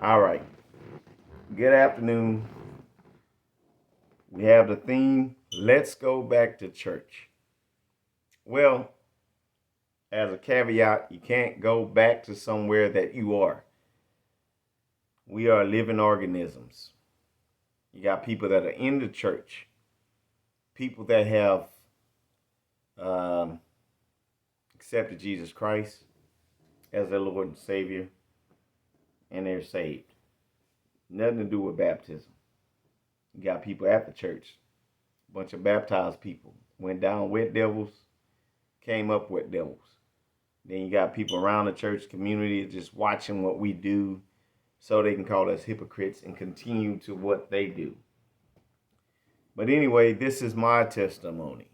All right. Good afternoon. We have the theme, let's go back to church. Well, as a caveat, you can't go back to somewhere that you are. We are living organisms. You got people that are in the church, people that have um, accepted Jesus Christ as their Lord and Savior, and they're saved. Nothing to do with baptism. You got people at the church, a bunch of baptized people, went down wet devils, came up wet devils. Then you got people around the church community just watching what we do so they can call us hypocrites and continue to what they do. But anyway, this is my testimony.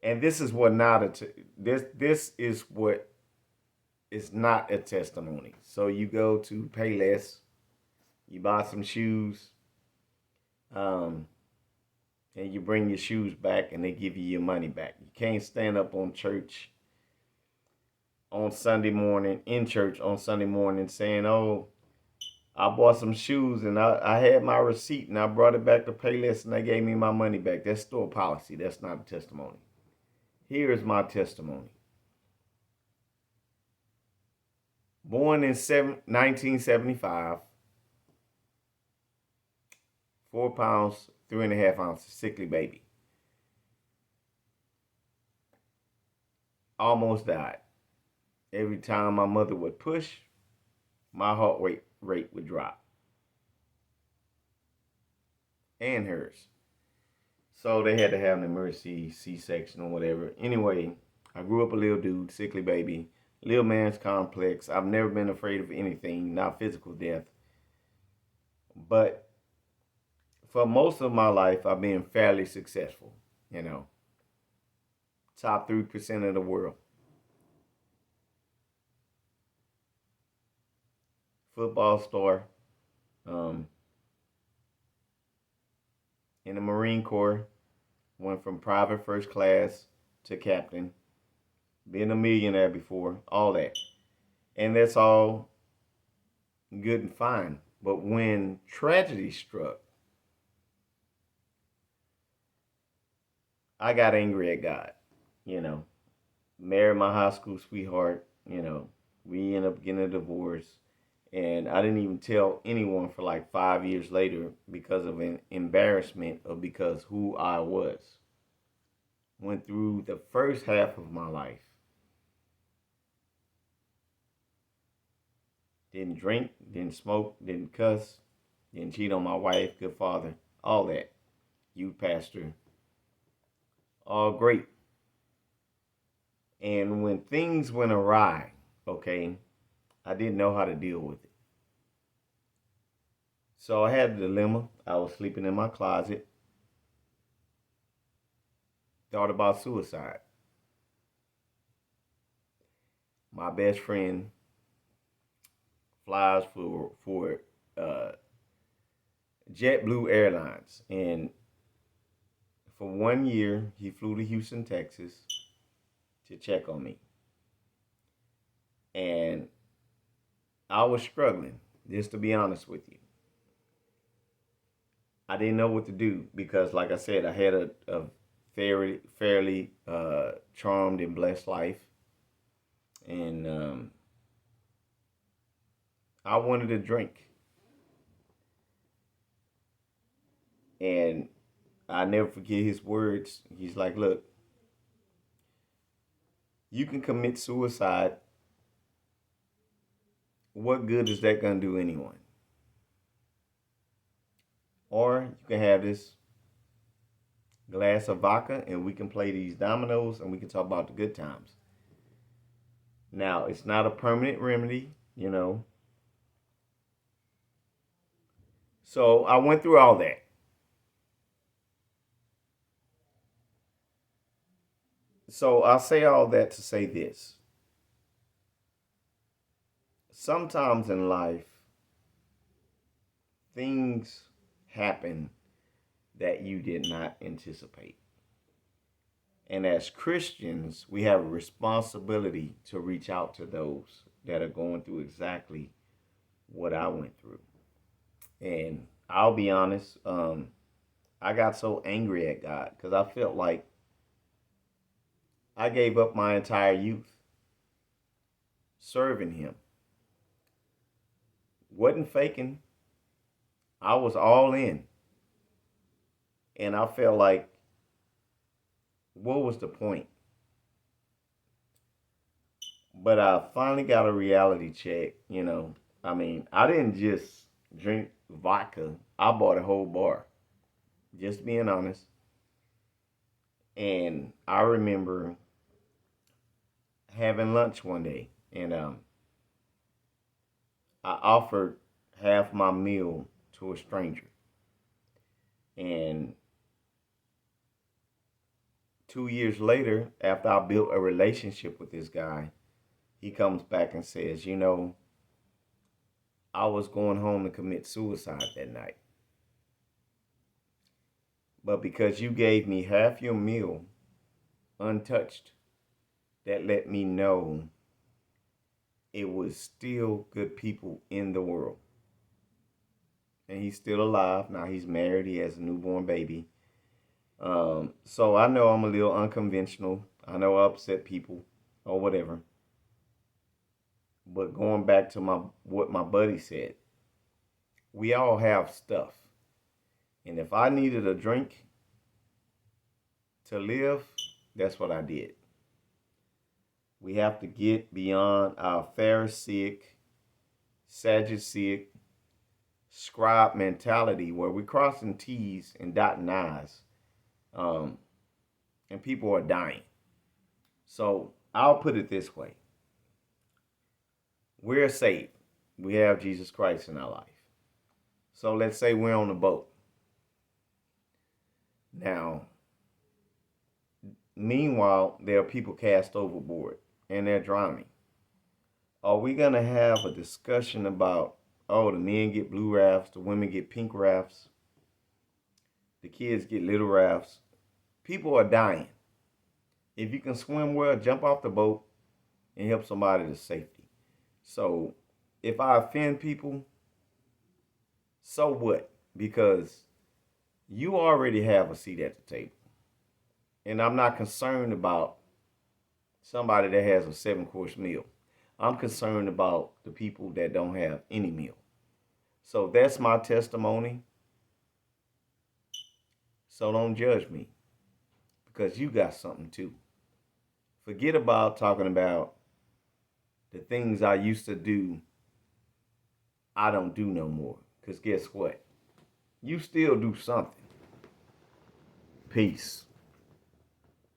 And this is what not this is what is not a testimony. So you go to Payless, you buy some shoes, and you bring your shoes back and they give you your money back. You can't stand up on church on Sunday morning, in church on Sunday morning saying, oh, I bought some shoes and I had my receipt and I brought it back to Payless and they gave me my money back. That's store policy. That's not a testimony. Here is my testimony. Born in 1975, 4 pounds, 3.5 ounces, sickly baby. Almost died. Every time my mother would push, my heart rate would drop. And hers. So they had to have an emergency C-section or whatever. Anyway, I grew up a little dude, sickly baby, little man's complex. I've never been afraid of anything, not physical death. But for most of my life, I've been fairly successful, top 3% of the world. Football star, in the Marine Corps, went from private first class to captain, being a millionaire before, all that. And that's all good and fine. But when tragedy struck, I got angry at God, Married my high school sweetheart, we ended up getting a divorce. And I didn't even tell anyone for like 5 years later because of an embarrassment of because who I was. Went through the first half of my life. Didn't drink, didn't smoke, didn't cuss, didn't cheat on my wife, good father, all that. Youth pastor, all great. And when things went awry, okay, I didn't know how to deal with it. So I had a dilemma. I was sleeping in my closet. Thought about suicide. My best friend flies for JetBlue Airlines, and for 1 year he flew to Houston, Texas, to check on me, and I was struggling. Just to be honest with you, I didn't know what to do because, like I said, I had a fairly charmed and blessed life, and I wanted to drink. And I never forget his words. He's like, look, you can commit suicide. What good is that going to do anyone? Or you can have this glass of vodka and we can play these dominoes and we can talk about the good times. Now, it's not a permanent remedy. So I went through all that. So I'll say all that to say this. Sometimes in life, things happen that you did not anticipate. And as Christians, we have a responsibility to reach out to those that are going through exactly what I went through. And I'll be honest, I got so angry at God because I felt like I gave up my entire youth serving Him. Wasn't faking, I was all in. And I felt like, what was the point? But I finally got a reality check, you know. I mean, I didn't just drink vodka, I bought a whole bar, just being honest. And I remember having lunch one day, and I offered half my meal to a stranger. And 2 years later, after I built a relationship with this guy, he comes back and says, you know, I was going home to commit suicide that night. But because you gave me half your meal untouched, that let me know it was still good people in the world. And he's still alive. Now he's married. He has a newborn baby. So I know I'm a little unconventional. I know I upset people or whatever. But going back to what my buddy said, we all have stuff. And if I needed a drink to live, that's what I did. We have to get beyond our Pharisaic, Sadduceic, scribe mentality where we're crossing T's and dotting I's, and people are dying. So I'll put it this way. We're saved. We have Jesus Christ in our life. So let's say we're on a boat. Now, meanwhile, there are people cast overboard and they're drowning. Are we going to have a discussion about, oh, the men get blue rafts, the women get pink rafts, the kids get little rafts? People are dying. If you can swim well, jump off the boat and help somebody to safety. So if I offend people, so what? Because you already have a seat at the table. And I'm not concerned about somebody that has a 7-course meal. I'm concerned about the people that don't have any meal. So that's my testimony. So don't judge me because you got something too. Forget about talking about the things I used to do, I don't do no more. Because guess what? You still do something. Peace.